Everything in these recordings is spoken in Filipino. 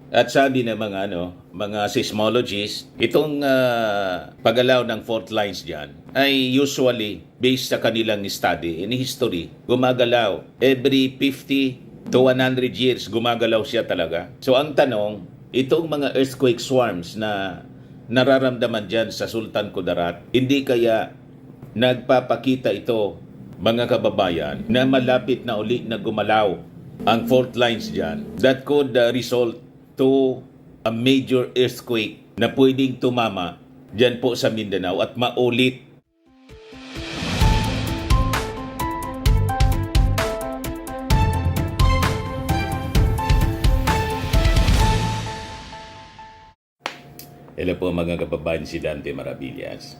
At sabi ng mga seismologists, itong paggalaw ng fault lines diyan ay usually based sa kanilang study in history, gumagalaw every 50 to 100 years, gumagalaw siya talaga. So ang tanong, itong mga earthquake swarms na nararamdaman diyan sa Sultan Kudarat, hindi kaya nagpapakita ito, mga kababayan, na malapit na uli na gumalaw ang fault lines diyan that could result to a major earthquake na pwedeng tumama dyan po sa Mindanao at maulit. Hello po mga kababayan, si Dante Maravillas.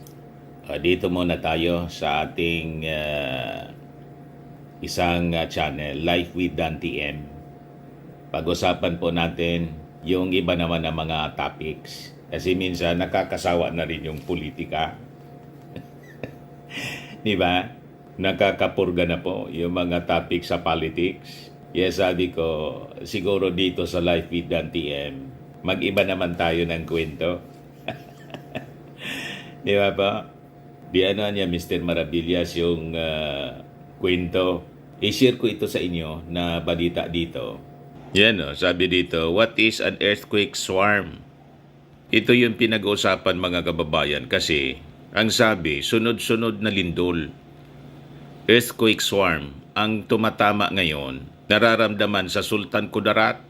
Dito muna tayo sa ating isang channel, Life with Dante M. Pag-usapan po natin yung iba naman ng mga topics. Kasi minsan nakakasawa na rin yung politika. Di ba? Nakakapurga na po yung mga topics sa politics. Yes, sabi ko, siguro dito sa Life with Dante M, mag-iba naman tayo ng kwento. Di ba po? Di ano niya, Mr. Maravillas, yung kwento. I-share ko ito sa inyo na balita dito. Yan o, sabi dito, what is an earthquake swarm? Ito yung pinag-uusapan mga kababayan kasi ang sabi, sunod-sunod na lindol. Earthquake swarm ang tumatama ngayon, nararamdaman sa Sultan Kudarat.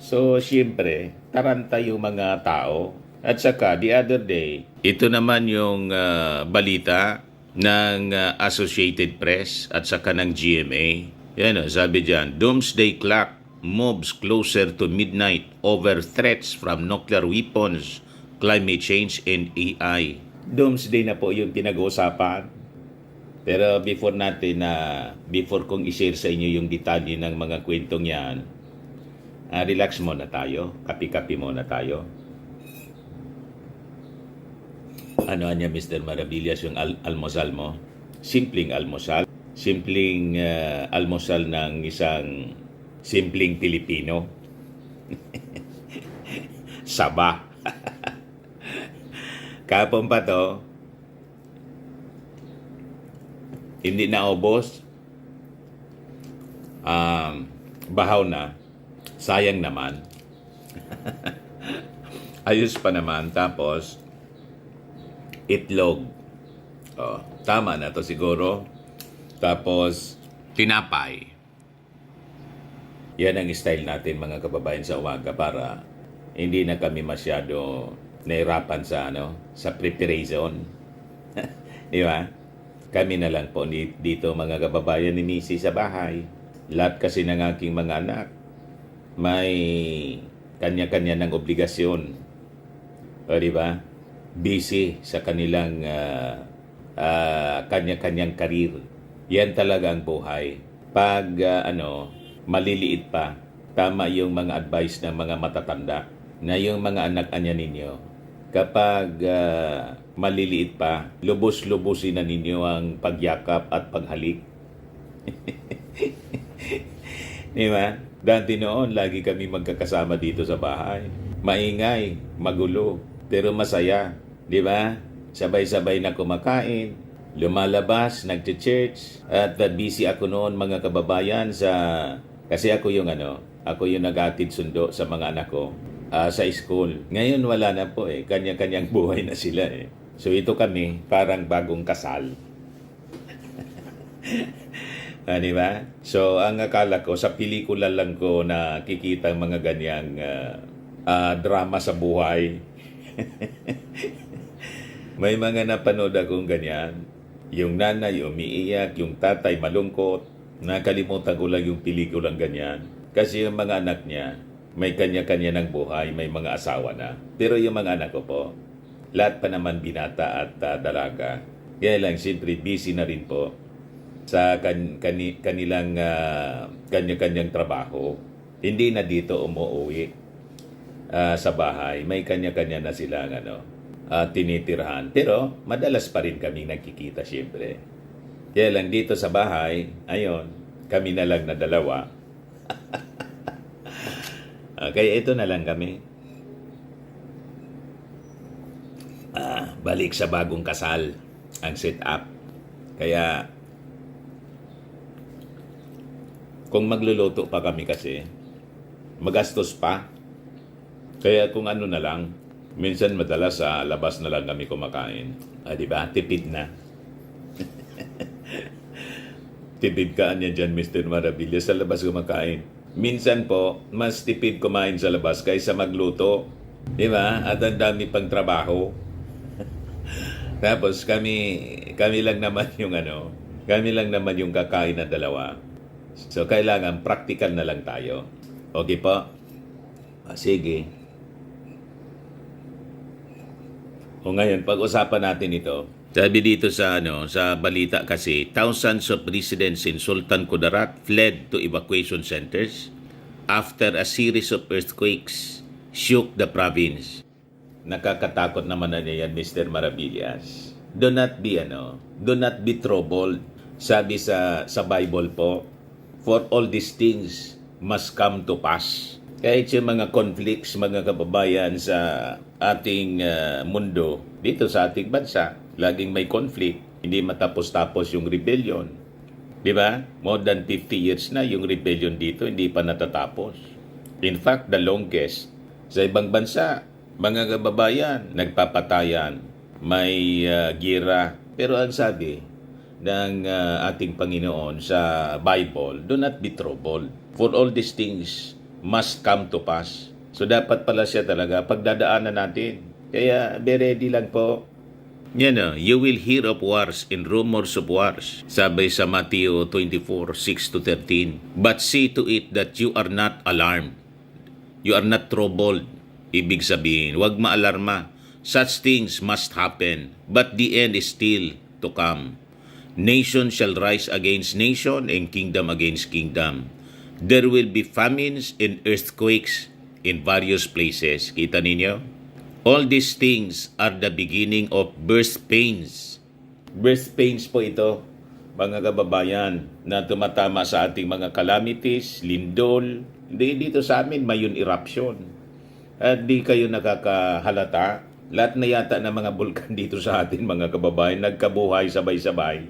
So, siyempre, taranta yung mga tao. At saka, the other day, ito naman yung balita ng Associated Press at saka ng GMA. Yan o, sabi dyan, Doomsday Clock moves closer to midnight over threats from nuclear weapons, climate change, and AI. Doomsday na po yung pinag-uusapan. Pero before kong i-share sa inyo yung detalye ng mga kwentong yan, relax muna tayo, kapi-kapi muna tayo. Ano niya, Mr. Maravillas, yung almusal mo? Simpleng almusal. Simpleng almusal ng isang simpleng Pilipino. Saba. Kapon pa to, hindi na ubos. Bahaw na. Sayang naman. Ayos pa naman. Tapos, itlog. Tama na to siguro. Tapos, tinapay. Yan ang style natin mga kababayan sa umaga para hindi na kami masyado nahirapan sa preparation. Di ba? Kami na lang po dito mga kababayan ni Missy sa bahay. Lahat kasi ng aking mga anak may kanya-kanya ng obligasyon. O di ba? Busy sa kanilang kanya-kanyang karir. Yan talaga ang buhay. Pag maliliit pa, tama yung mga advice ng mga matatanda na yung mga anak-anya ninyo, kapag maliliit pa, lubos-lubusin na ninyo ang pagyakap at paghalik. Di ba? Dati noon, lagi kami magkakasama dito sa bahay. Maingay, magulo, pero masaya. Di ba? Sabay-sabay na kumakain, lumalabas, nagche-church, at busy ako noon mga kababayan kasi ako yung nag-atid sundo sa mga anak ko sa school. Ngayon wala na po kanya-kanyang buhay na sila So ito kami parang bagong kasal. Di ba? So ang akala ko sa pelikula lang ko nakikita ang mga ganyang drama sa buhay. May mga napanood akong ganyan. Yung nanay umiiyak, yung tatay malungkot. Nakalimutan ko lang yung pelikulang ganyan. Kasi yung mga anak niya, may kanya-kanya ng buhay, may mga asawa na. Pero yung mga anak ko po, lahat pa naman binata at dalaga. Kaya lang, siyempre, busy na rin po sa kanilang kanya-kanyang trabaho. Hindi na dito umuwi sa bahay. May kanya-kanya na silang tinitirhan. Pero madalas pa rin kami nagkikita siyempre. Kaya lang dito sa bahay, kami na lang na dalawa. Kaya ito na lang kami. Balik sa bagong kasal ang setup. Kaya kung magluluto pa kami kasi, magastos pa. Kaya kung ano na lang, minsan madalas sa labas na lang kami kumakain. Di ba? Tipid na. Tipid ka niya dyan, Mr. Marabilia, sa labas kumakain. Minsan po, mas tipid kumain sa labas kaysa magluto. Di ba? At ang dami pang trabaho. Tapos kami lang naman yung kakain na dalawa. So kailangan practical na lang tayo. Okay po? Sige. O ngayon, pag-usapan natin ito. Sabi dito sa balita kasi, thousands of residents in Sultan Kudarat fled to evacuation centers after a series of earthquakes shook the province. Nakakatakot naman na yan, Mr. Maravillas. Do not be troubled. Sabi sa Bible po, for all these things must come to pass. Kahit yung mga conflicts, mga kababayan sa ating mundo, dito sa ating bansa, laging may conflict, hindi matapos-tapos yung rebellion. Di ba? More than 50 years na yung rebellion dito, hindi pa natatapos. In fact, the longest. Sa ibang bansa, mga kababayan, nagpapatayan, may gira. Pero ang sabi ng ating Panginoon sa Bible, do not be troubled. For all these things must come to pass. So dapat pala siya talaga pagdadaanan natin. Kaya be ready lang po. You will hear of wars and rumors of wars. Sabi sa Matthew 24:6-13. But see to it that you are not alarmed. You are not troubled. Ibig sabihin, huwag maalarma. Such things must happen, but the end is still to come. Nation shall rise against nation and kingdom against kingdom. There will be famines and earthquakes in various places. Kita ninyo? All these things are the beginning of birth pains. Birth pains po ito, mga kababayan, na tumatama sa ating mga calamities, lindol. Hindi dito sa amin, mayon eruption. At di kayo nakakahalata. Lahat na yata ng mga bulkan dito sa atin, mga kababayan, nagkabuhay sabay-sabay.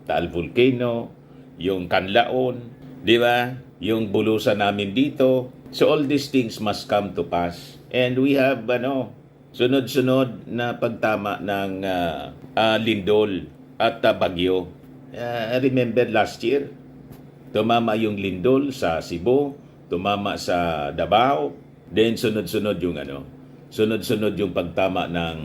Taal Volcano, yung Kanlaon, di ba? Yung bulusan namin dito. So all these things must come to pass. And we have, sunod-sunod na pagtama ng lindol at bagyo. Remember last year, tumama yung lindol sa Cebu, tumama sa Davao, then sunod-sunod yung pagtama ng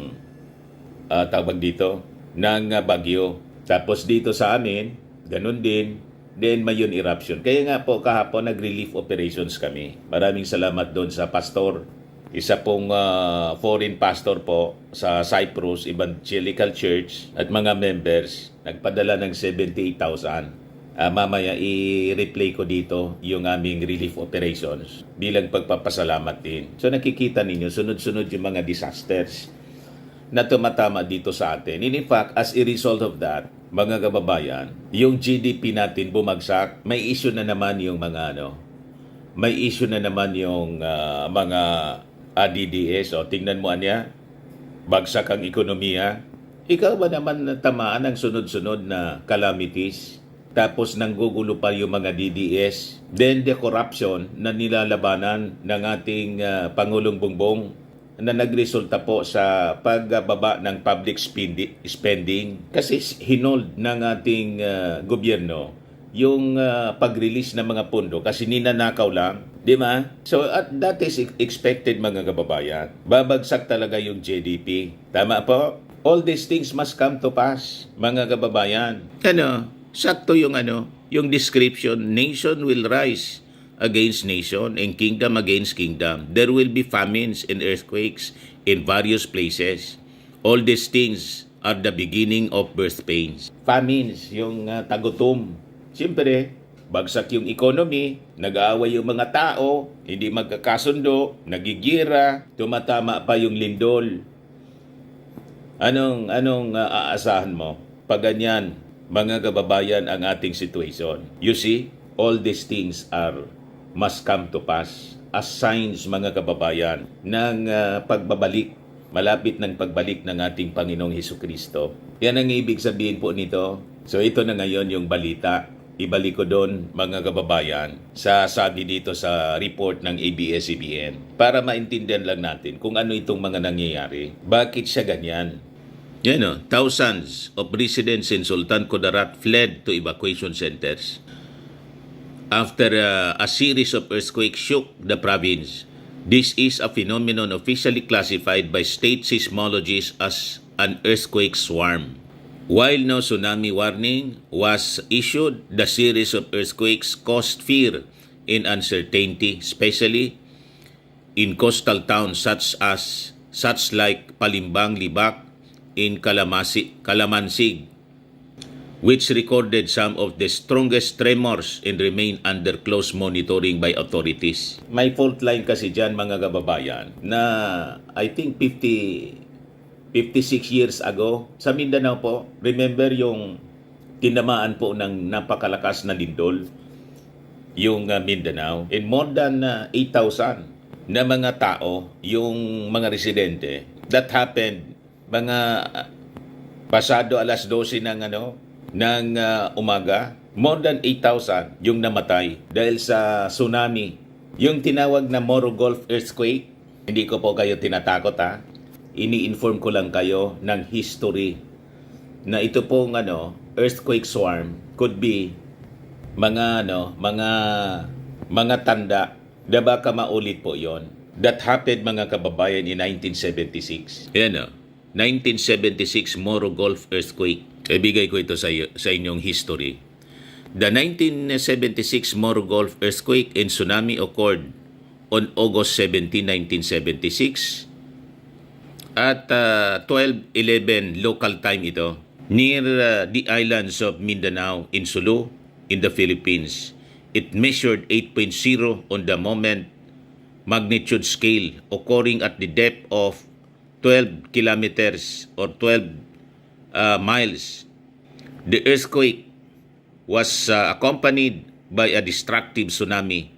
ng bagyo. Tapos dito sa amin, ganun din, then may yun eruption. Kaya nga po kahapon nag-relief operations kami. Maraming salamat doon sa pastor. Isa pong foreign pastor po sa Cyprus Evangelical Church at mga members nagpadala ng 78,000. Mamaya i-replay ko dito yung aming relief operations bilang pagpapasalamat din. So nakikita ninyo, sunod-sunod yung mga disasters na tumatama dito sa atin. In fact, as a result of that, mga kababayan, yung GDP natin bumagsak, may issue na naman yung mga mga DDS. O, tingnan mo anya, bagsak ang ekonomiya. Ikaw ba naman natamaan ng sunod-sunod na calamities? Tapos nanggugulo pa yung mga DDS. Then the corruption na nilalabanan ng ating Pangulong Bongbong na nagresulta po sa pagbaba ng public spending. Kasi hinold ng ating gobyerno yung pag-release ng mga pondo kasi ninanakaw lang. Di ba? So that is expected, mga kababayan. Babagsak talaga yung GDP. Tama po? All these things must come to pass, mga kababayan. Sakto yung description, nation will rise against nation and kingdom against kingdom. There will be famines and earthquakes in various places. All these things are the beginning of birth pains. Famines, yung tagutom. Siyempre, bagsak yung economy, nag-aaway yung mga tao, hindi magkakasundo, nagigira, tumatama pa yung lindol. Anong aasahan mo? Pag ganyan, mga kababayan, ang ating situation. You see, all these things must come to pass. as signs, mga kababayan, ng pagbabalik, malapit ng pagbalik ng ating Panginoong Hesukristo. Yan ang ibig sabihin po nito. So ito na ngayon yung balita. Ibalik ko doon, mga kababayan, sa sabi dito sa report ng ABS-CBN para maintindihan lang natin kung ano itong mga nangyayari. Bakit siya ganyan? Yan o, thousands of residents in Sultan Kudarat fled to evacuation centers after a series of earthquakes shook the province. This is a phenomenon officially classified by state seismologists as an earthquake swarm. While no tsunami warning was issued, the series of earthquakes caused fear and uncertainty, especially in coastal towns such like Palimbang, Libak, in Calamansig, which recorded some of the strongest tremors and remain under close monitoring by authorities. May fault line kasi dyan, mga kababayan, na I think 56 years ago sa Mindanao po. Remember yung tinamaan po ng napakalakas na lindol yung Mindanao, and more than 8,000 na mga tao, yung mga residente. That happened mga pasado alas 12 ng umaga. More than 8,000 yung namatay dahil sa tsunami. Yung tinawag na Moro Gulf earthquake, hindi ko po kayo tinatakot ini-inform ko lang kayo ng history na ito pong earthquake swarm could be mga tanda na baka maulit po yon. That happened, mga kababayan, in 1976. Yan 1976 Moro Gulf earthquake. Ibigay ko ito sa inyong history. The 1976 Moro Gulf earthquake and tsunami occurred on August 17, 1976 at 12:11 local time ito near the islands of Mindanao in Sulu in the Philippines. It measured 8.0 on the moment magnitude scale, occurring at the depth of 12 kilometers or 12 miles. The earthquake was accompanied by a destructive tsunami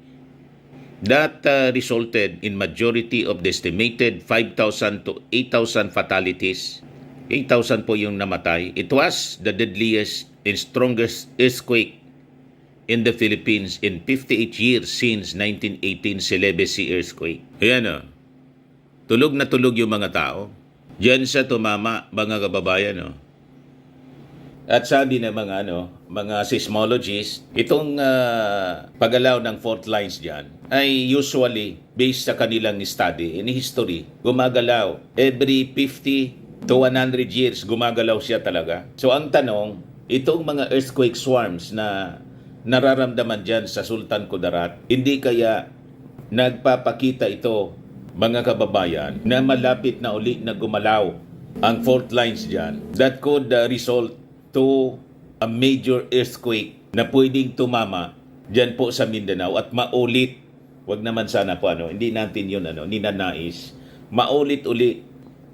that resulted in majority of the estimated 5,000 to 8,000 fatalities. 8,000 po yung namatay. It was the deadliest and strongest earthquake in the Philippines in 58 years since 1918 Celebes Sea earthquake. Ayan tulog na tulog yung mga tao. Diyan sa tumama, mga kababayan. At sabi ng mga seismologists, itong paggalaw ng fault lines diyan ay usually based sa kanilang study in history. Gumagalaw every 50 to 100 years, gumagalaw siya talaga. So ang tanong, itong mga earthquake swarms na nararamdaman diyan sa Sultan Kudarat, hindi kaya nagpapakita ito, mga kababayan, na malapit na uli na gumalaw ang fault lines diyan that could result to a major earthquake na pwedeng tumama diyan po sa Mindanao at maulit. Wag naman sana po hindi natin yun ninanais. Maulit uli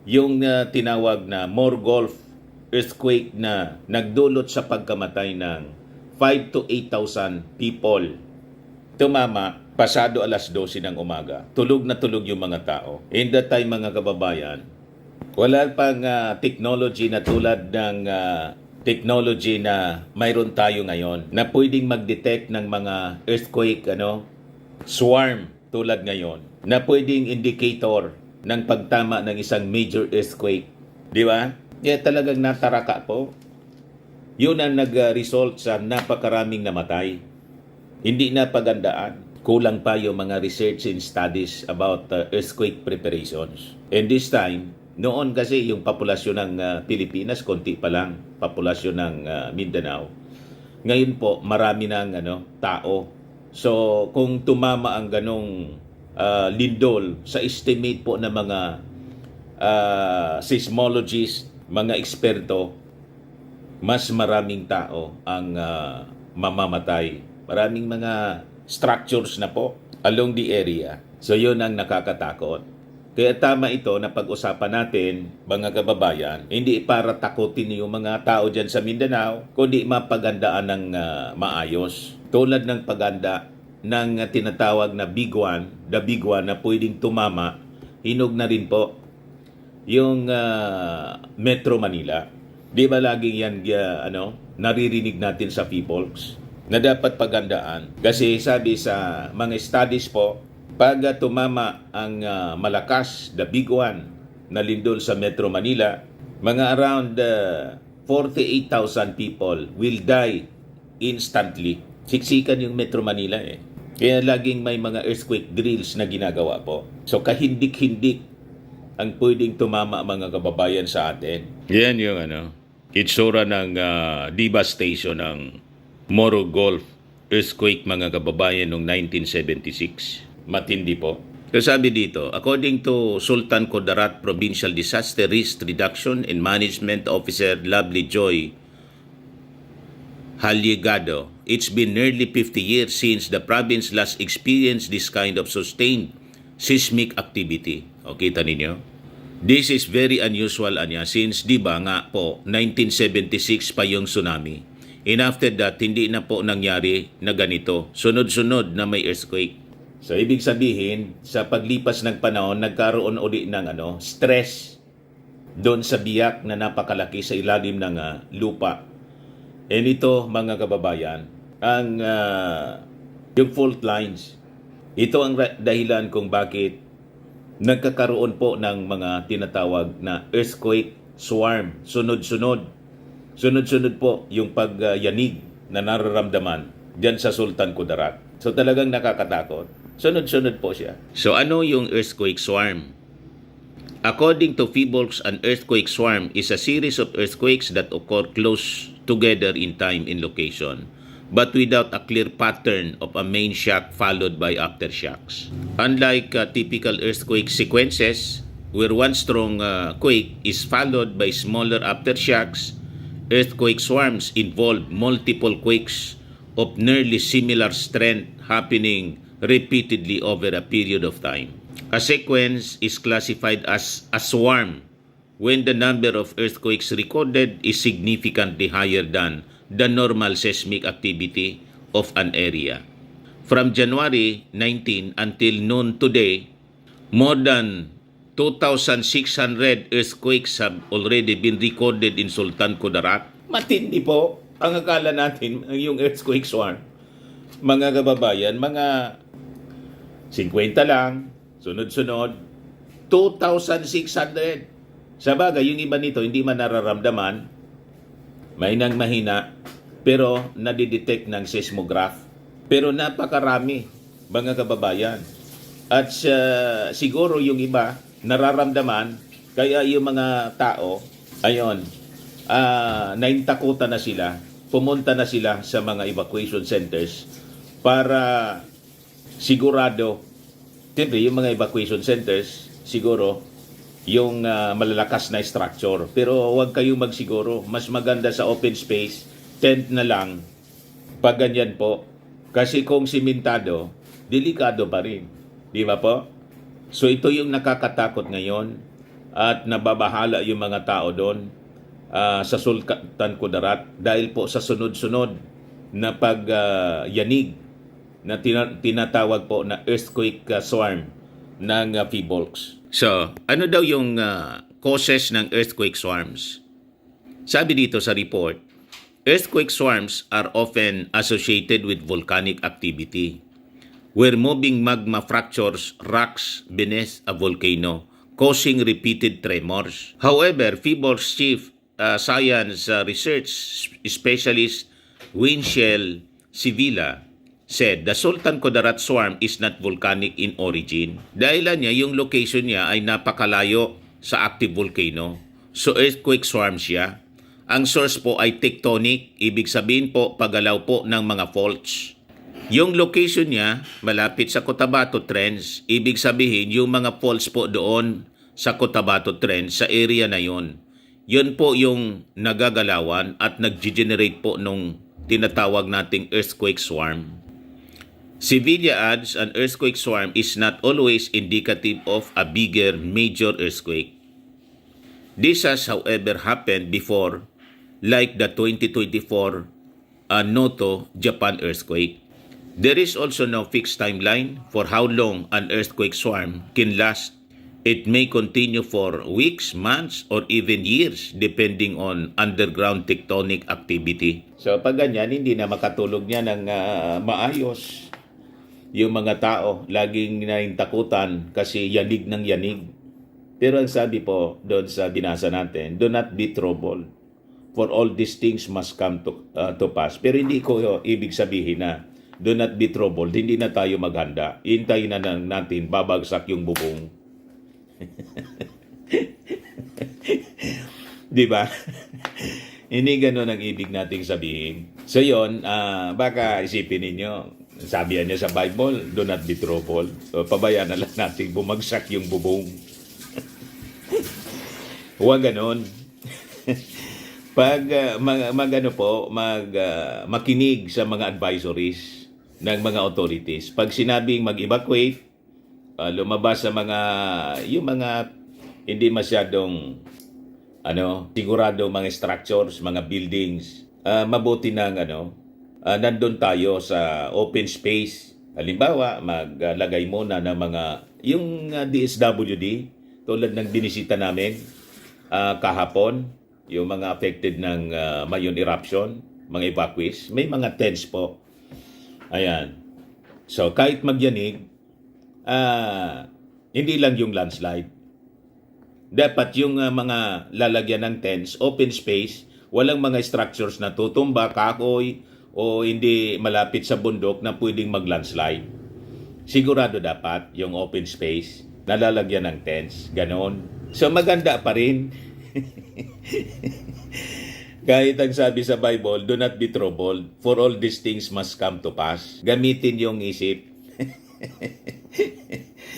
yung tinawag na Moro Gulf earthquake na nagdulot sa pagkamatay ng 5 to 8,000 people. Tumama pasado alas 12 ng umaga. Tulog na tulog yung mga tao. In that time, mga kababayan, wala pang technology na tulad ng technology na mayroon tayo ngayon na pwedeng mag-detect ng mga earthquake swarm tulad ngayon, na pwedeng indicator ng pagtama ng isang major earthquake. Di ba? Kaya talagang nataraka po. Yun ang nag-result sa napakaraming namatay. Hindi na pagandaan. Kulang pa yung mga research and studies about earthquake preparations. And this time, noon kasi yung populasyon ng Pilipinas, konti pa lang populasyon ng Mindanao. Ngayon po, marami ng tao. So, kung tumama ang ganong lindol, sa estimate po ng mga seismologists, mga eksperto, mas maraming tao ang mamamatay. Maraming mga structures na po along the area. So, yun ang nakakatakot. Kaya tama ito na pag-usapan natin, mga kababayan, hindi para takutin yung mga tao dyan sa Mindanao, kundi mapagandaan ng maayos. Tulad ng paganda ng tinatawag na big one, the big one na pwedeng tumama, hinog na rin po yung Metro Manila. Di ba laging yan naririnig natin sa peoples na dapat pagandaan? Kasi sabi sa mga studies po, pag tumama ang malakas, the big one, na lindol sa Metro Manila, mga around 48,000 people will die instantly. Siksikan yung Metro Manila eh. Kaya laging may mga earthquake drills na ginagawa po. So kahindik-hindik ang pwedeng tumama mga kababayan sa atin. Yan yung itsura ng devastation ng Moro Gulf earthquake mga kababayan noong 1976. Matindi po. So sabi dito, according to Sultan Kudarat Provincial Disaster Risk Reduction and Management Officer Lovely Joy Haligado, it's been nearly 50 years since the province last experienced this kind of sustained seismic activity. O, kita ninyo? This is very unusual since di ba nga po 1976 pa yung tsunami. And after that, hindi na po nangyari na ganito. Sunod-sunod na may earthquake. So, ibig sabihin, sa paglipas ng panahon, nagkaroon ulit ng stress doon sa biyak na napakalaki sa ilalim ng lupa. And ito, mga kababayan, ang yung fault lines. Ito ang dahilan kung bakit nagkakaroon po ng mga tinatawag na earthquake swarm. Sunod-sunod. Sunod-sunod po yung pagyanig na nararamdaman dyan sa Sultan Kudarat. So, talagang nakakatakot. Sunod-sunod po siya. So ano yung earthquake swarm? According to PHIVOLCS, an earthquake swarm is a series of earthquakes that occur close together in time and location, but without a clear pattern of a main shock followed by aftershocks. Unlike typical earthquake sequences, where one strong quake is followed by smaller aftershocks, earthquake swarms involve multiple quakes of nearly similar strength happening repeatedly over a period of time. A sequence is classified as a swarm when the number of earthquakes recorded is significantly higher than the normal seismic activity of an area. From January 19 until noon today, more than 2,600 earthquakes have already been recorded in Sultan Kudarat. Matindi po ang akala natin yung earthquake swarm. Mga kababayan, mga 50 lang, sunod-sunod, 2,600. Sa bagay, yung iba nito, hindi man nararamdaman, mahinang mahina, pero nadidetect ng seismograph. Pero napakarami, mga kababayan. At siguro yung iba, nararamdaman, kaya yung mga tao, naintakutan na sila, pumunta na sila sa mga evacuation centers para sigurado, siyempre yung mga evacuation centers, siguro, yung malalakas na structure. Pero huwag kayong magsiguro. Mas maganda sa open space, tent na lang, pag ganyan po. Kasi kung simentado, delikado pa rin. Di ba po? So ito yung nakakatakot ngayon at nababahala yung mga tao doon sa Sultan Kudarat dahil po sa sunod-sunod na pagyanig na tinatawag po na earthquake swarm ng PHIVOLCS. So, ano daw yung causes ng earthquake swarms? Sabi dito sa report, earthquake swarms are often associated with volcanic activity, where moving magma fractures rocks beneath a volcano, causing repeated tremors. However, PHIVOLCS Chief Science Research Specialist Winchell Sivilla said the Sultan Kudarat swarm is not volcanic in origin. Dahilan niya, yung location niya ay napakalayo sa active volcano. So earthquake swarm siya. Ang source po ay tectonic, ibig sabihin po paggalaw po ng mga faults. Yung location niya malapit sa Cotabato Trench, ibig sabihin yung mga faults po doon sa Cotabato Trench, sa area na yon. Yun po yung nagagalawan at nag-generate po nung tinatawag nating earthquake swarm. Sevilla adds, an earthquake swarm is not always indicative of a bigger major earthquake. This has, however, happened before, like the 2024 Noto, Japan earthquake. There is also no fixed timeline for how long an earthquake swarm can last. It may continue for weeks, months, or even years depending on underground tectonic activity. So pag ganyan, hindi na makatulog niya ng maayos. Yung mga tao, laging naintakutan kasi yanig ng yanig. Pero ang sabi po doon sa binasa natin, do not be troubled, for all these things must come to pass. Pero hindi ko ibig sabihin na do not be troubled, hindi na tayo maghanda. Hintayin na natin, babagsak yung bubong. Di ba? Hindi ganun ang ibig nating sabihin. So yun, baka isipin ninyo, sabi niya sa Bible, do not be troubled. So, pabayaan na lang natin bumagsak yung bubong. Huwag ganun. Pag makinig sa mga advisories ng mga authorities. Pag sinabing mag-evacuate, lumabas sa yung mga hindi masyadong sigurado mga structures, mga buildings, mabuti nang nandun tayo sa open space. Halimbawa, maglagay muna ng mga yung DSWD tulad ng binisita namin kahapon, yung mga affected ng Mayon eruption, mga evacuees, may mga tents po. Ayan. So kahit magyanig, hindi lang yung landslide. Dapat yung mga lalagyan ng tents, open space, walang mga structures na tutumba, kahoy, o hindi malapit sa bundok na pwedeng mag-landslide. Sigurado dapat yung open space, nalalagyan ng tents, ganon. So maganda pa rin. Kahit ang sabi sa Bible, do not be troubled, for all these things must come to pass. Gamitin yung isip.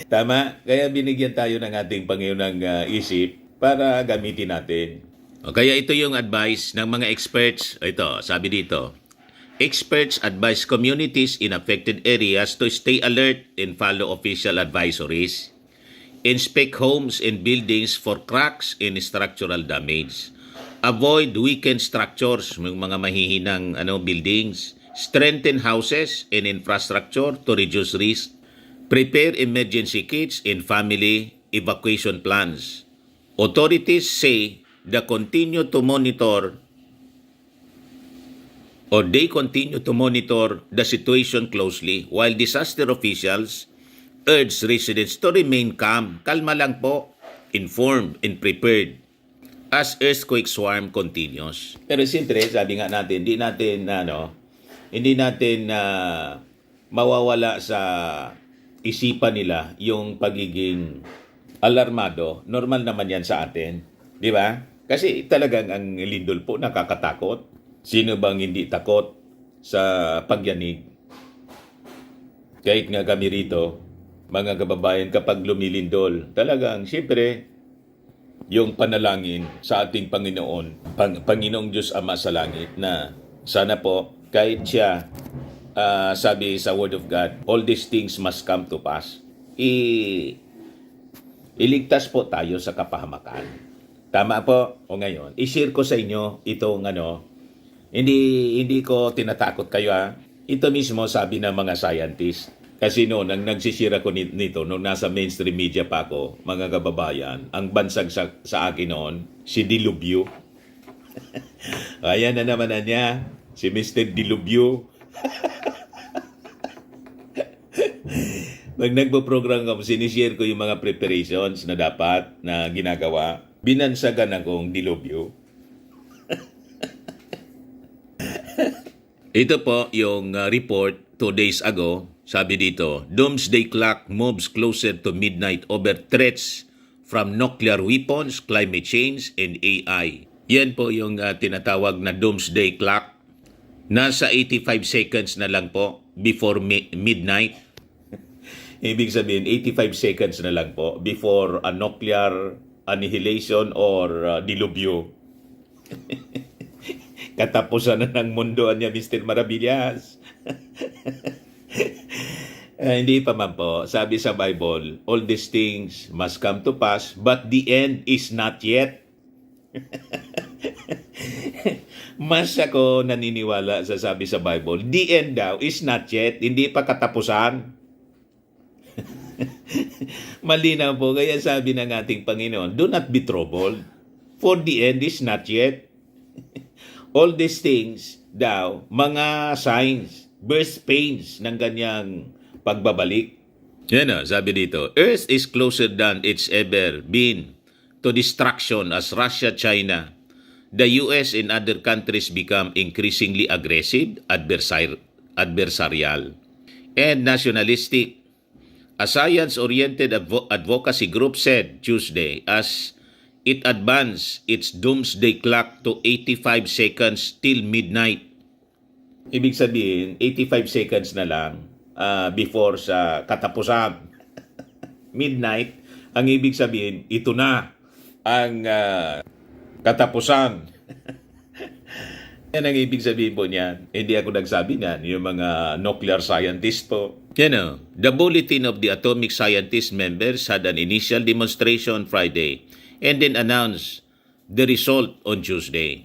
Tama? Kaya binigyan tayo ng ating Panginoon ng isip para gamitin natin. O kaya ito yung advice ng mga experts. Ito, sabi dito, experts advise communities in affected areas to stay alert and follow official advisories. Inspect homes and buildings for cracks and structural damage. Avoid weakened structures, mga mahihinang buildings. Strengthen houses and infrastructure to reduce risk. Prepare emergency kits and family evacuation plans. Authorities say they continue to monitor the situation closely, while disaster officials urge residents to remain calm. Kalma lang po, informed and prepared as earthquake swarm continues. Pero siyempre, sabi nga natin, hindi natin mawawala sa isipan nila yung pagiging alarmado. Normal naman yan sa atin. Di ba? Kasi talagang ang lindol po nakakatakot. Sino bang hindi takot sa pagyanig? Kahit nga kami rito, mga kababayan, kapag lumilindol, talagang siyempre, yung panalangin sa ating Panginoon, Panginoong Diyos Ama sa langit, na sana po, kahit siya, sabi sa Word of God, all these things must come to pass. Iligtas po tayo sa kapahamakan. Tama po. O ngayon, i-share ko sa inyo itong hindi ko tinatakot kayo Ito mismo sabi ng mga scientists. Kasi noon, nang nagsisira ko nito, nung nasa mainstream media pa ako, mga kababayan, ang bansag sa akin noon, si Dilubyo. Ayan na naman na niya, si Mr. Dilubyo. Pag nagpo-program ko, sinishare ko yung mga preparations na dapat na ginagawa. Binansagan akong Dilubyo. Ito po yung report 2 days ago. Sabi dito, Doomsday Clock moves closer to midnight over threats from nuclear weapons, climate change, and AI. Yan po yung tinatawag na Doomsday Clock. Nasa 85 seconds na lang po before midnight. Ibig sabihin, 85 seconds na lang po before a nuclear annihilation or dilubyo. Katapusan na ng mundo niya, Mr. Maravillas. Hindi pa man po. Sabi sa Bible, all these things must come to pass, but the end is not yet. Mas ako naniniwala sa sabi sa Bible, the end daw is not yet, hindi pa katapusan. Malinaw po, kaya sabi ng ating Panginoon, do not be troubled, for the end is not yet. All these things daw, mga signs, birth pains ng ganyang pagbabalik. Yan o, sabi dito, Earth is closer than it's ever been to destruction as Russia, China, the US and other countries become increasingly aggressive, adversarial, and nationalistic. A science-oriented advocacy group said Tuesday as it advanced its doomsday clock to 85 seconds till midnight. Ibig sabihin, 85 seconds na lang before sa katapusan. Midnight, ang ibig sabihin, ito na ang katapusan. Yan ang ibig sabihin po niyan. Hindi ako nagsabi niyan, yung mga nuclear scientist po. The Bulletin of the Atomic Scientist members had an initial demonstration Friday and then announced the result on Tuesday.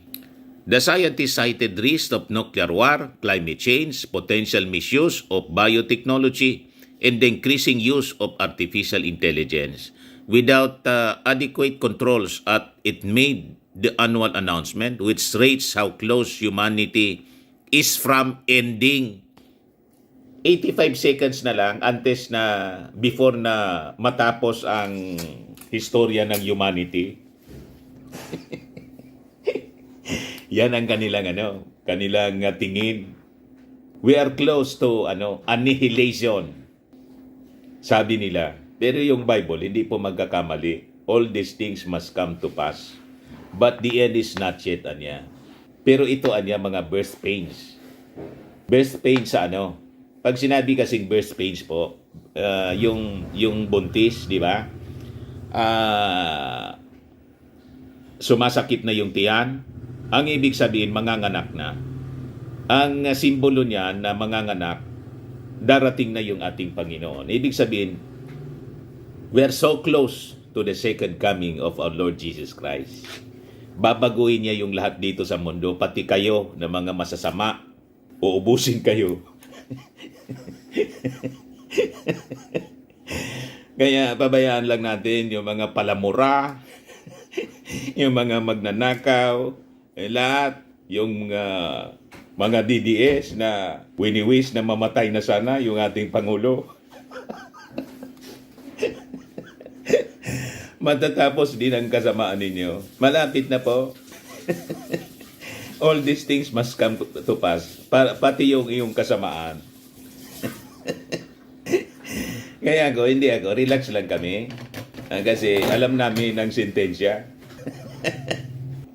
The scientists cited risks of nuclear war, climate change, potential misuse of biotechnology, and the increasing use of artificial intelligence. Without adequate controls, it made the annual announcement which rates how close humanity is from ending. 85 seconds na lang antes na before na matapos ang historya ng humanity. Yan ang kanilang tingin. We are close to annihilation. Sabi nila. Pero yung Bible hindi po magkakamali. All these things must come to pass. But the end is not yet anya. Pero ito anya mga birth pains. Birth pains sa Pag sinabi kasing birth pains po, yung buntis, di ba? Sumasakit na yung tiyan. Ang ibig sabihin, manganganak na. Ang simbolo niyan na manganganak, darating na yung ating Panginoon. Ibig sabihin, we are so close to the second coming of our Lord Jesus Christ. Babaguhin niya yung lahat dito sa mundo, pati kayo na mga masasama, uubusin kayo. Kaya pabayaan lang natin yung mga palamura, yung mga magnanakaw, lahat, yung mga DDS na wini-wish na mamatay na sana yung ating Pangulo. Matatapos din ang kasamaan ninyo. Malapit na po. All these things must come to pass. Pati yung iyong kasamaan. Kaya hindi ako. Relax lang kami. Kasi alam namin ang sentensya.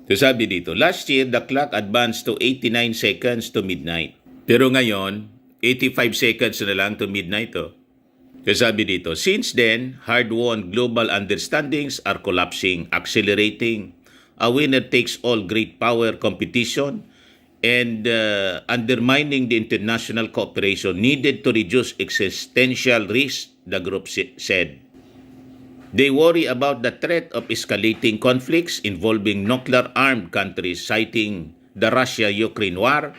So sabi dito, last year the clock advanced to 89 seconds to midnight. Pero ngayon, 85 seconds na lang to midnight. So sabi dito, since then, hard-won global understandings are collapsing, accelerating a winner-takes-all great power competition and undermining the international cooperation needed to reduce existential risk, the group said. They worry about the threat of escalating conflicts involving nuclear-armed countries, citing the Russia-Ukraine war,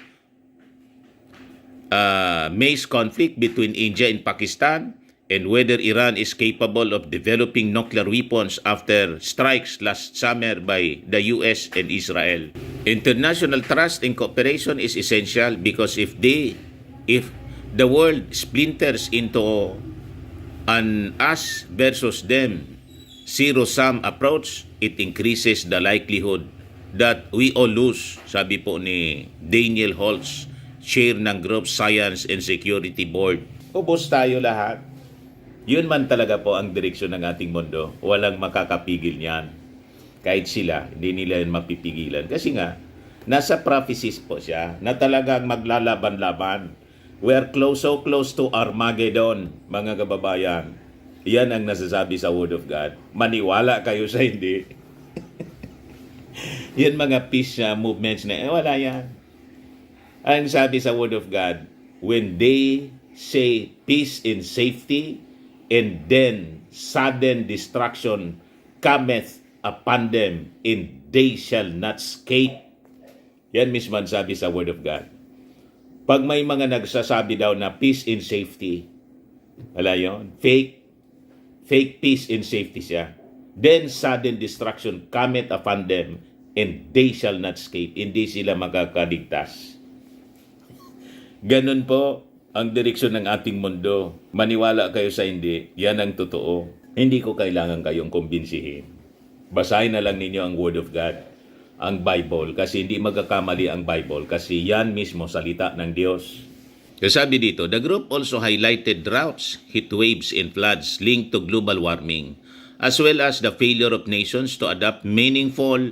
May's conflict between India and Pakistan, and whether Iran is capable of developing nuclear weapons after strikes last summer by the US and Israel. International trust and cooperation is essential because if the world splinters into an us versus them zero-sum approach, it increases the likelihood that we all lose, sabi po ni Daniel Holtz, chair ng Group Science and Security Board. Ubos tayo lahat. Yun man talaga po ang direksyon ng ating mundo. Walang makakapigil niyan. Kahit sila, hindi nila yun mapipigilan. Kasi nga, nasa prophecies po siya na talagang maglalaban-laban. We are so close to Armageddon, mga kababayan. Yan ang nasasabi sa Word of God. Maniwala kayo sa hindi. Yan mga peace movements na, wala yan. Ang sabi sa Word of God, when they say peace and safety, and then sudden destruction cometh upon them, and they shall not escape. Yan mismo ang sabi sa Word of God. Pag may mga nagsasabi daw na peace and safety, wala yun, fake peace and safety siya. Then sudden destruction cometh upon them, and they shall not escape. Hindi sila makakaligtas. Ganun po ang direksyon ng ating mundo. Maniwala kayo sa hindi, yan ang totoo. Hindi ko kailangan kayong kumbinsihin. Basahin na lang ninyo ang Word of God, ang Bible, kasi hindi magkakamali ang Bible, kasi yan mismo salita ng Diyos. Sabi dito, the group also highlighted droughts, heat waves, and floods linked to global warming, as well as the failure of nations to adopt meaningful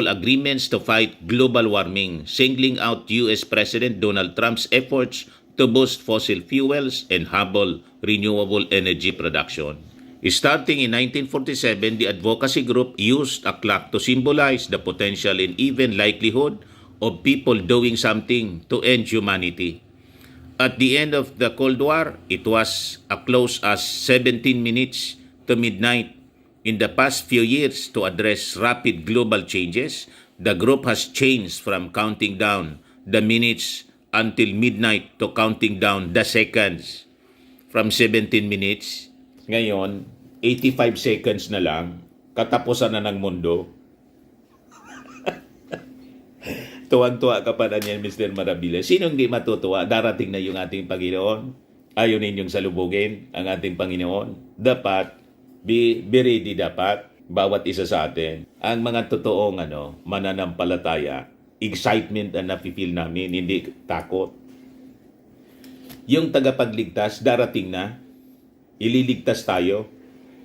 agreements to fight global warming, singling out U.S. President Donald Trump's efforts to boost fossil fuels and hobble renewable energy production. Starting in 1947, the advocacy group used a clock to symbolize the potential and even likelihood of people doing something to end humanity. At the end of the Cold War, it was as close as 17 minutes to midnight. In the past few years, to address rapid global changes, the group has changed from counting down the minutes until midnight to counting down the seconds. From 17 minutes, ngayon, 85 seconds na lang, katapusan na ng mundo. Tuwag-tuwa ka pa na niyan, Mr. Marabile. Sinong di matutuwa? Darating na yung ating Panginoon. Ayaw ninyong salubugin ang ating Panginoon. Dapat, be ready dapat, bawat isa sa atin. Ang mga totoong mananampalataya, excitement ang nafe-feel namin, hindi takot. Yung tagapagligtas, darating na, ililigtas tayo.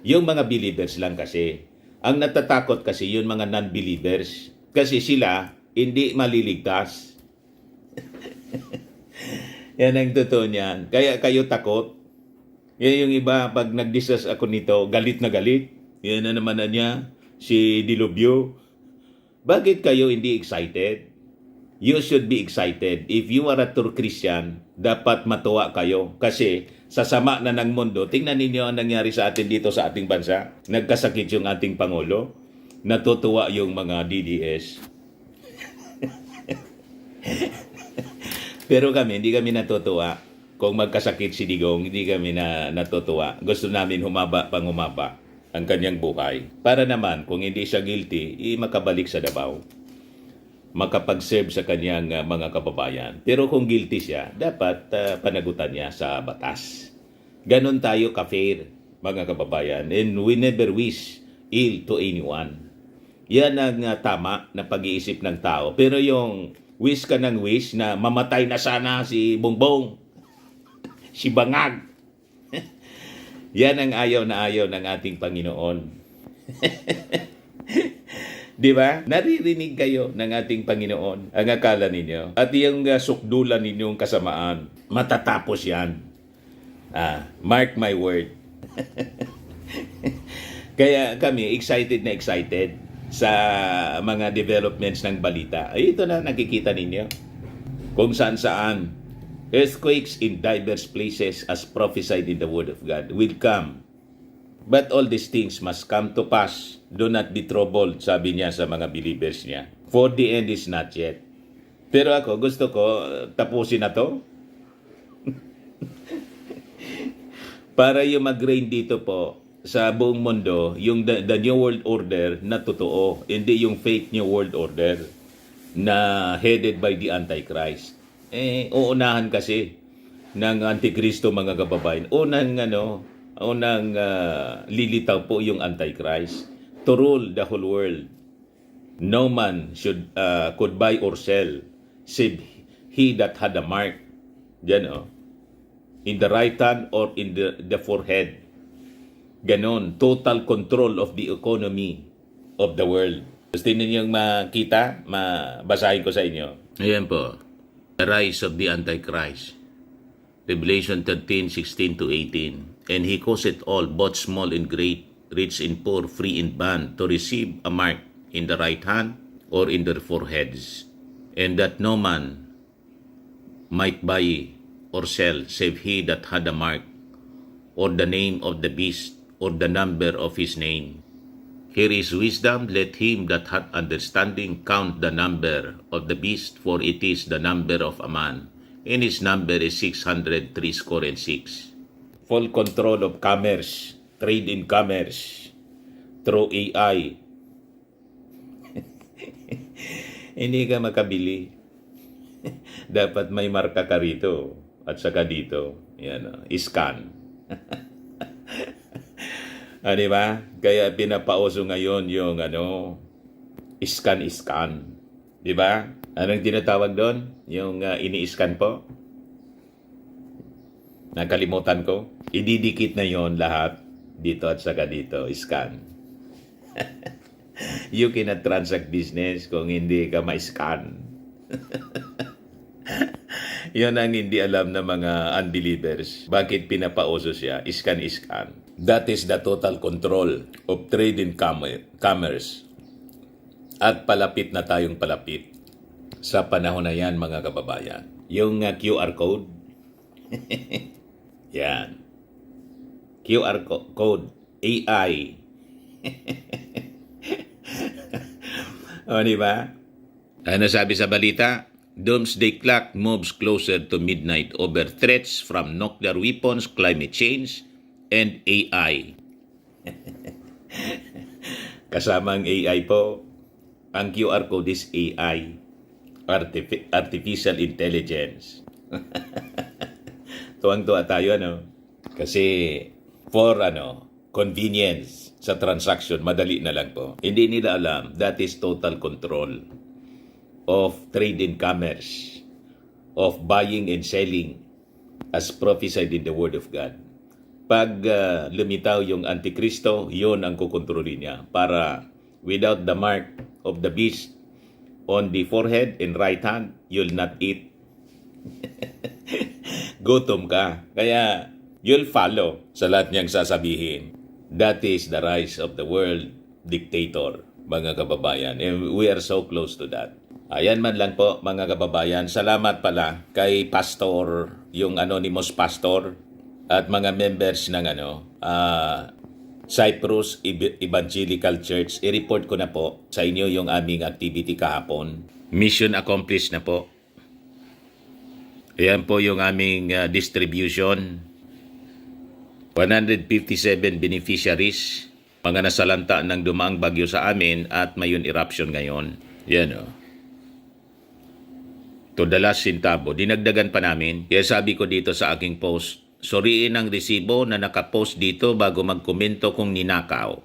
Yung mga believers lang kasi. Ang natatakot kasi yung mga non-believers. Kasi sila, hindi maliligtas. Yan ang totoo niyan. Kaya kayo takot. Yan yung iba, pag nag-discuss ako nito, galit na galit. Yan na naman na niya, si Dilubyo. Bakit kayo hindi excited? You should be excited. If you are a true Christian, dapat matuwa kayo. Kasi sa sama na ng mundo, tingnan ninyo ang nangyari sa atin dito sa ating bansa. Nagkasakit yung ating Pangulo. Natutuwa yung mga DDS. Pero kami, hindi kami natutuwa. Kung magkasakit si Digong, hindi kami natutuwa. Gusto namin humaba ang kanyang buhay. Para naman, kung hindi siya guilty, makabalik sa Davao. Makapag-serve sa kanyang mga kababayan. Pero kung guilty siya, dapat panagutan niya sa batas. Ganon tayo ka-fair, mga kababayan. And we never wish ill to anyone. Yan ang tama na pag-iisip ng tao. Pero yung wish ka ng wish na mamatay na sana si Bongbong, si Bangag. Yan ang ayaw na ayaw ng ating Panginoon. Di ba? Naririnig kayo ng ating Panginoon ang akala ninyo. At yung sukdulan ninyong kasamaan, matatapos yan. Mark my word. Kaya kami, excited na excited sa mga developments ng balita. Ay, ito na, nakikita ninyo. Kung saan-saan, earthquakes in diverse places as prophesied in the Word of God will come. But all these things must come to pass. Do not be troubled, sabi niya sa mga believers niya. For the end is not yet. Pero ako, gusto ko, tapusin na to. Para yung mag-reign dito po, sa buong mundo, yung the New World Order na totoo. Hindi yung fake New World Order na headed by the Antichrist. Uunahan kasi ng Antikristo, mga kababayan. Unang lilitaw po yung Antichrist to rule the whole world. No man could buy or sell save he that had a mark. Diyan in the right hand or in the forehead. Ganon, total control of the economy of the world. Gusto ninyong makita? Mabasahin ko sa inyo. Ayan po. The rise of the Antichrist. Revelation 13:16-18. And he caused all, both small and great, rich and poor, free and bond, to receive a mark in the right hand or in their foreheads, and that no man might buy or sell save he that had a mark, or the name of the beast, or the number of his name. Here is wisdom, let him that hath understanding count the number of the beast, for it is the number of a man, and his number is 636. Full control of commerce, trade in commerce, through AI. Hindi ka makabili. Dapat may marka ka rito at saka dito. Yan, scan. Di ba? Kaya pinapauso ngayon yung scan. Di ba? Anong tinatawag doon? Yung ini-scan po? Nakalimutan ko. Ididikit na yon lahat dito at saka dito. Scan. You cannot transact business kung hindi ka ma-scan. Yan ang hindi alam ng mga unbelievers. Bakit pinapauso siya? Scan. That is the total control of trade in commerce. At palapit na tayong palapit sa panahon na yan, mga kababayan. Yung QR code. Yan. QR code. AI. O, di ba? Ano sabi sa balita? Doomsday clock moves closer to midnight over threats from nuclear weapons, climate change, and AI. Kasama ang AI po. Ang QR code is AI. Artificial Intelligence. Tuwang-tuwa tayo, Kasi for convenience sa transaction, madali na lang po. Hindi nila alam, that is total control of trade and commerce, of buying and selling as prophesied in the Word of God. Pag lumitaw yung Antikristo, yun ang kukontrolin niya para without the mark of the beast on the forehead and right hand, you'll not eat. Gutom ka. Kaya you'll follow sa lahat niyang sasabihin. That is the rise of the world dictator, mga kababayan. And we are so close to that. Ayan man lang po, mga kababayan. Salamat pala kay Pastor, yung anonymous pastor, at mga members ng Cyprus Evangelical Church. I-report ko na po sa inyo yung aming activity kahapon. Mission accomplished na po. Ayan po yung aming distribution. 157 beneficiaries, mga nasalanta ng dumaang bagyo sa amin at mayon eruption ngayon. Yan to the last centavo. Dinagdagan pa namin. Kaya sabi ko dito sa aking post, suriin ang resibo na nakapost dito bago magkomento kung ninakaw.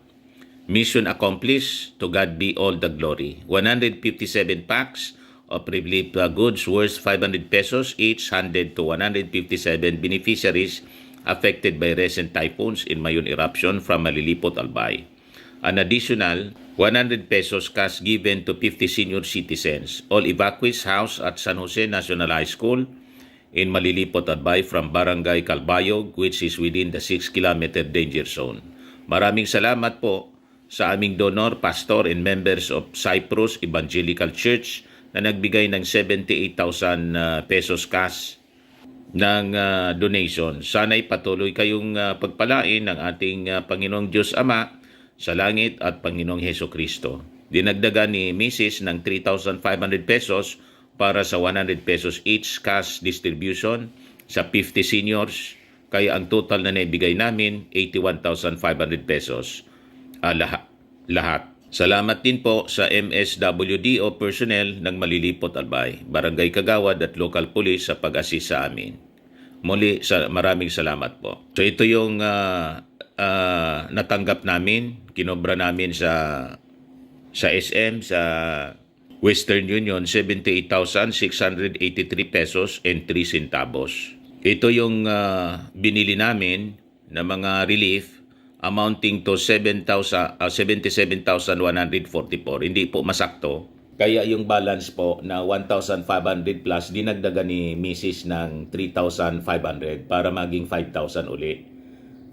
Mission accomplished. To God be all the glory. 157 packs of relief goods worth 500 pesos each handed to 157 beneficiaries affected by recent typhoons in Mayon eruption from Malilipot, Albay. An additional 100 pesos cash given to 50 senior citizens, all evacuees housed at San Jose National High School in Malilipot, Albay from Barangay Calbayog, which is within the 6-kilometer danger zone. Maraming salamat po sa aming donor, pastor, and members of Cyprus Evangelical Church na nagbigay ng 78,000 pesos cash ng donation. Sana'y patuloy kayong pagpalain ng ating Panginoong Diyos Ama sa langit at Panginoong Heso Kristo. Dinagdagan ni Mrs. ng 3,500 pesos para sa 100 pesos each cash distribution sa 50 seniors. Kaya ang total na naibigay namin, 81,500 pesos lahat. Salamat din po sa MSWDO personnel ng Malilipot, Albay, Barangay Kagawad at local police sa pag-assist sa amin. Muli, maraming salamat po. So ito yung natanggap namin, kinobra namin sa SM, sa Western Union, 78,683 pesos and 3 centavos. Ito yung binili namin na mga relief amounting to 77,144. Hindi po masakto. Kaya yung balance po na 1,500 plus, dinagdagan ni Mrs. ng 3,500 para maging 5,000 ulit.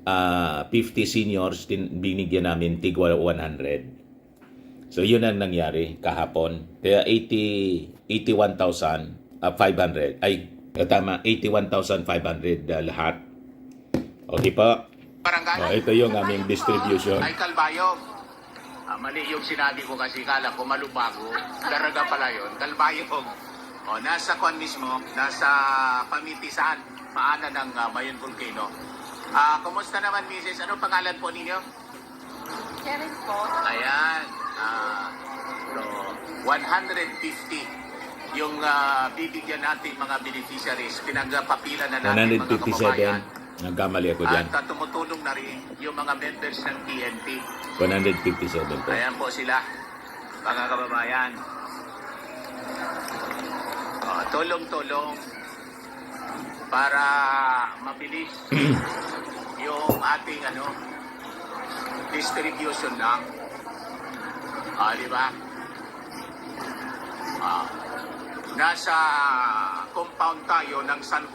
50 seniors, binigyan namin tigwa 100. So yun ang nangyari kahapon. Kaya 81,500. Ay, tama, 81,500 lahat. Okay po. Barangay. Ito yung aming distribution. Ay Calbayog. Mali yung sinabi ko kasi kala ko Malubago. Daraga pala yun. Kalbayog. Nasa kwan mismo, nasa Pamitisan, paanan ng Mayon Volcano. Kumusta naman, Mrs.? Ano pangalan po ninyo? Karen po. Ayan. So, 150 yung bibigyan natin mga beneficiaries. Pinagpapila na natin mga kababayan. 157. Nagkamali ako dyan. At tumutulong na rin yung mga members ng PNP. 157 po. Ayan po sila, mga kababayan. Tulong-tulong para mabilis yung ating distribution na. Di ba? Nasa compound tayo ng San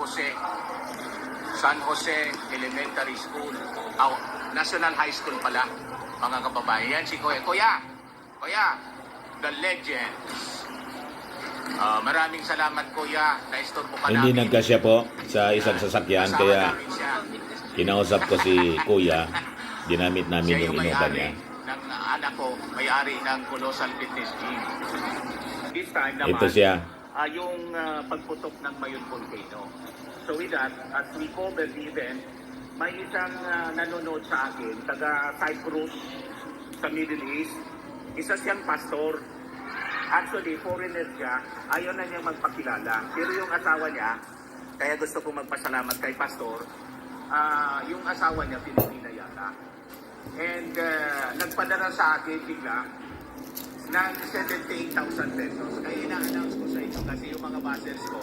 Jose Elementary School. National High School pala, mga kababayan. Yan si Kuya. Kuya, the legends. Maraming salamat, Kuya. Na-istorbo ka Hindi namin. nagkasya po sa isang sasakyan, Kasama kaya namin siya. kinausap ko si Kuya. Ginamit namin Siya yung yung inupa may-ari niya. ng anak ko, may-ari ng Colossal Fitness Gym. This time naman, Ito siya. yung pagputok ng Mayon Volcano. So with that, as we cover the event, may isang nanonood sa akin, taga Cyprus sa Middle East. Isa siyang pastor. Actually, foreigner siya. Ayaw na niya magpakilala. Pero yung asawa niya, kaya gusto ko magpasalamat kay pastor, yung asawa niya, Pilipina yata. And nagpadala sa akin bigla ng 78,000 pesos. Kaya ina-announce ko sa inyo kasi yung mga bashers ko,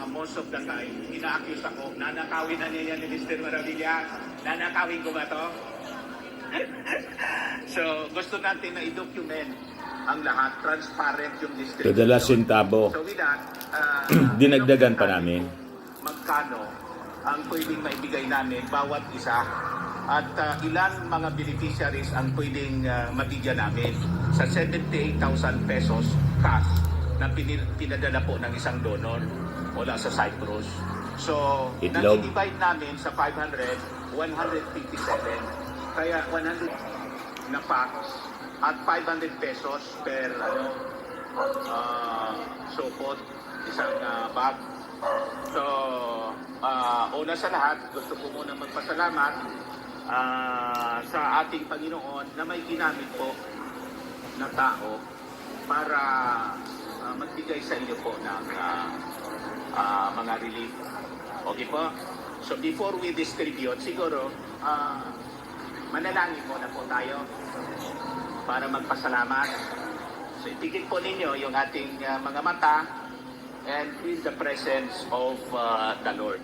most of the time, ina-accuse ako, nanakawin na niya yan ni Mr. Maravilla. Nanakawin ko ba to? So, gusto natin na i-document ang lahat, transparent yung distribution. To the last centavo. So with that, Dinagdagan pa namin. magkano ang pwedeng maibigay namin bawat isa at ilan mga beneficiaries ang pwedeng mabigyan namin sa 78,000 pesos cash na pinadala po ng isang donor mula sa Cyprus. So, Itlog. nag-divide namin sa 500, 157. Kaya 100 na packs at 500 pesos per supot, isang bag. So, una sa lahat, gusto ko muna magpasalamat sa ating Panginoon na may ginamit po na tao para magbigay sa inyo po ng mga relief. Okay po? So, before we distribute, siguro, manalangin muna po tayo para magpasalamat. So, itigil po ninyo yung ating mga mata and feel the presence of the Lord.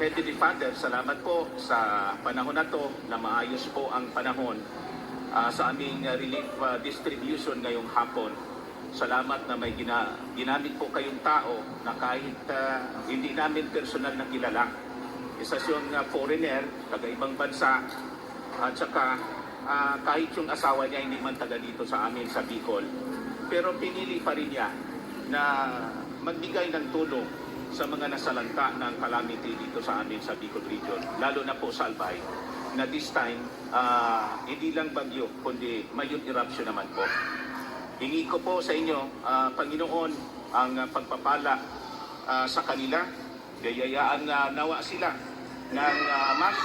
Heavenly Father, salamat po sa panahon na to na maayos po ang panahon sa aming relief distribution ngayong hapon. Salamat na may ginamit po kayong tao na kahit hindi namin personal na kilala. Isa siyang foreigner, taga ibang bansa, at saka kahit yung asawa niya hindi man taga dito sa amin sa Bicol. Pero pinili pa rin niya na magbigay ng tulong sa mga nasalanta ng calamity dito sa amin sa Bicol region. Lalo na po sa Albay, na this time, hindi lang bagyo, kundi Mayon eruption naman po. Hingi ko po sa inyo, Panginoon, ang pagpapala sa kanila. Gayayaan nawa sila ng mas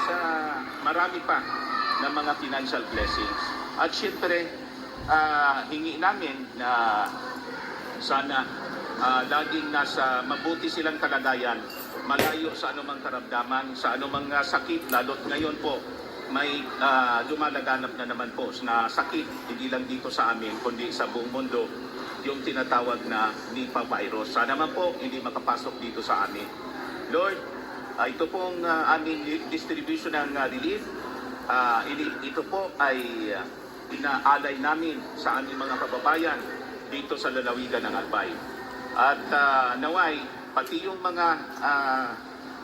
marami pa ng mga financial blessings. At syempre, hingi namin na sana laging nasa mabuti silang kalagayan, malayo sa anumang karamdaman, sa anumang sakit, lalo't ngayon po may lumalaganap na naman po na sakit, hindi lang dito sa amin, kundi sa buong mundo, yung tinatawag na Nipah virus. Sana naman po hindi makapasok dito sa amin. Lord, ito pong aming distribution ng relief. Ito po ay inaalay namin sa aming mga kababayan dito sa lalawigan ng Albay. At naway, pati yung mga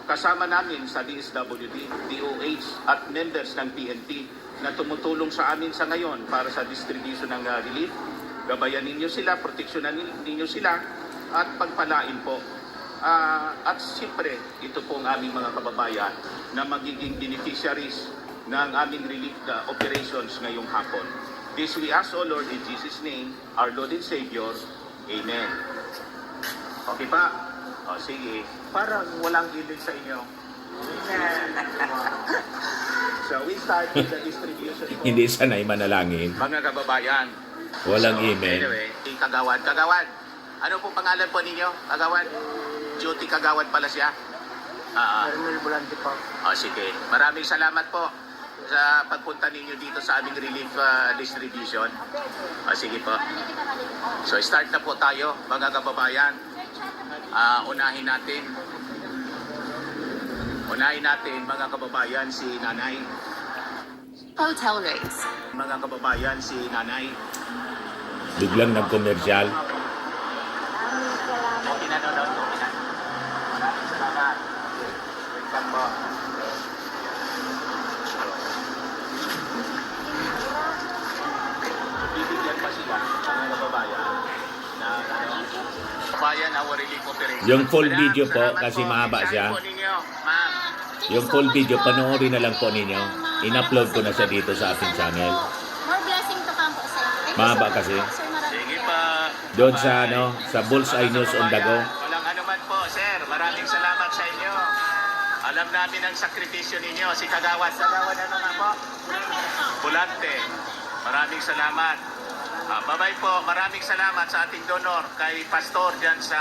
kasama namin sa DSWD, DOH at members ng PNP na tumutulong sa amin sa ngayon para sa distribution ng relief, gabayan ninyo sila, proteksyonan ninyo sila at pagpalain po. At siyempre, ito po ang aming mga kababayan na magiging beneficiaries ng aming relief operations ngayong hapon. This we ask, O Lord, in Jesus' name, our Lord and Savior. Amen. Okay pa? O sige, parang walang hilig sa inyo. So we start with the distribution po. Hindi sanay manalangin. Mga kababayan. Walang So, email. Anyway, Kagawad. Kagawad, ano po pangalan po ninyo? Kagawad? Duty Kagawad pala siya. Arnel Volante po. Sige. Maraming salamat po sa pagpunta ninyo dito sa aming relief distribution. Sige po. So start na po tayo, mga kababayan. Unahin natin mga kababayan si Nanay. Hotel rates. Mga kababayan si Nanay. Biglang nag-commercial. Okay na, no? Okay na. Maraming salamat. Welcome po. Bibigyan pa sila, mga kababayan, na kababayan, our relief operation. Yung full Madam, video po, salamat kasi po. mahaba Isahin siya. po ninyo, ma'am. Yung full video, panoorin na lang po ninyo. In-upload ko na siya dito sa ating channel. More blessing to come po, sir. Thank you Mahaba so much kasi. po, sir. Maraming Sige pa. Doon sa, Bye. sa Bullseye News on the Go. Walang anuman po, sir. Maraming salamat sa inyo. Alam namin ang sakripisyo ninyo. Si Kagawad. Kagawad ano nga po? Bulante. Maraming salamat. Bye-bye po. Maraming salamat sa ating donor kay Pastor dyan sa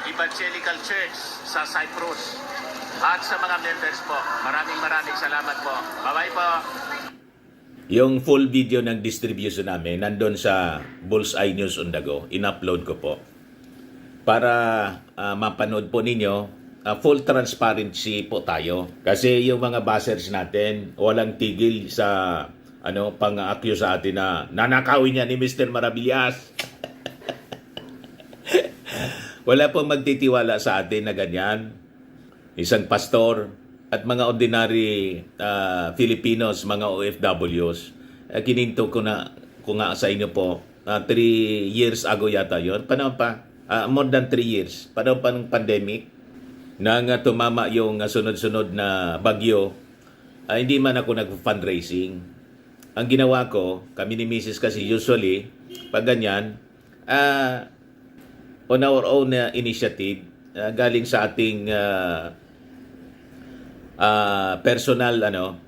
Evangelical Church sa Cyprus. At sa mga members po. Maraming salamat po. Bye-bye po. Yung full video ng distribution namin, nandun sa Bullseye News on the Go. In-upload ko po. Para mapanood po ninyo, full transparency po tayo. Kasi yung mga bashers natin, walang tigil sa pang-accuse sa atin na nanakawin niya ni Mr. Maravillas. Wala pong magtitiwala sa atin na ganyan. Isang pastor at mga ordinary Filipinos, mga OFWs. Kininto ko nga sa inyo po, 3 years ago yata yon. Panahon pa, more than 3 years. Panahon pa ng pandemic, nang tumama yung sunod-sunod na bagyo, hindi man ako nag-fundraising. Ang ginawa ko, kami ni Mrs. kasi usually, pag ganyan, on our own initiative, galing sa ating personal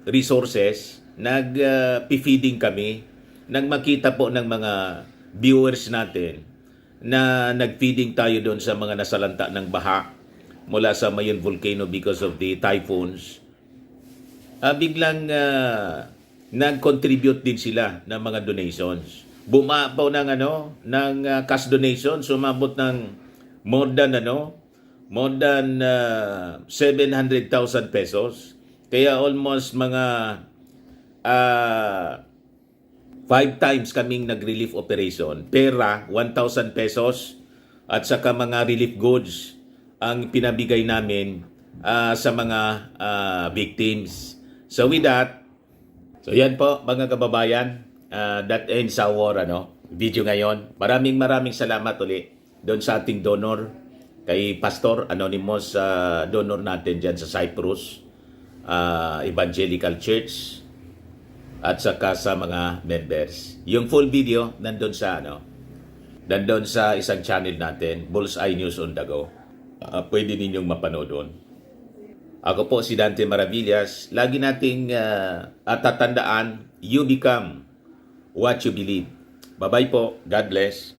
resources, nag-feeding kami nang makita po ng mga viewers natin na nag-feeding tayo doon sa mga nasalanta ng baha mula sa Mayon Volcano because of the typhoons. Biglang nag-contribute din sila ng mga donations. Bumabaw ng cash donation, sumabot ng more than 700,000 pesos. Kaya almost mga 5 times kaming nag-relief operation. Pera, 1,000 pesos at saka mga relief goods ang pinabigay namin sa mga victims. So with that, so yan po mga kababayan, that ends our video ngayon. Maraming salamat ulit doon sa ating donor, kay Pastor Anonymous, donor natin dyan sa Cyprus, Evangelical Church, at saka sa mga members. Yung full video nandun sa isang channel natin, Bullseye News on the Go. Pwede ninyong mapanood doon. Ako po si Dante Maravillas. Lagi nating tatandaan, you become what you believe. Bye-bye po. God bless.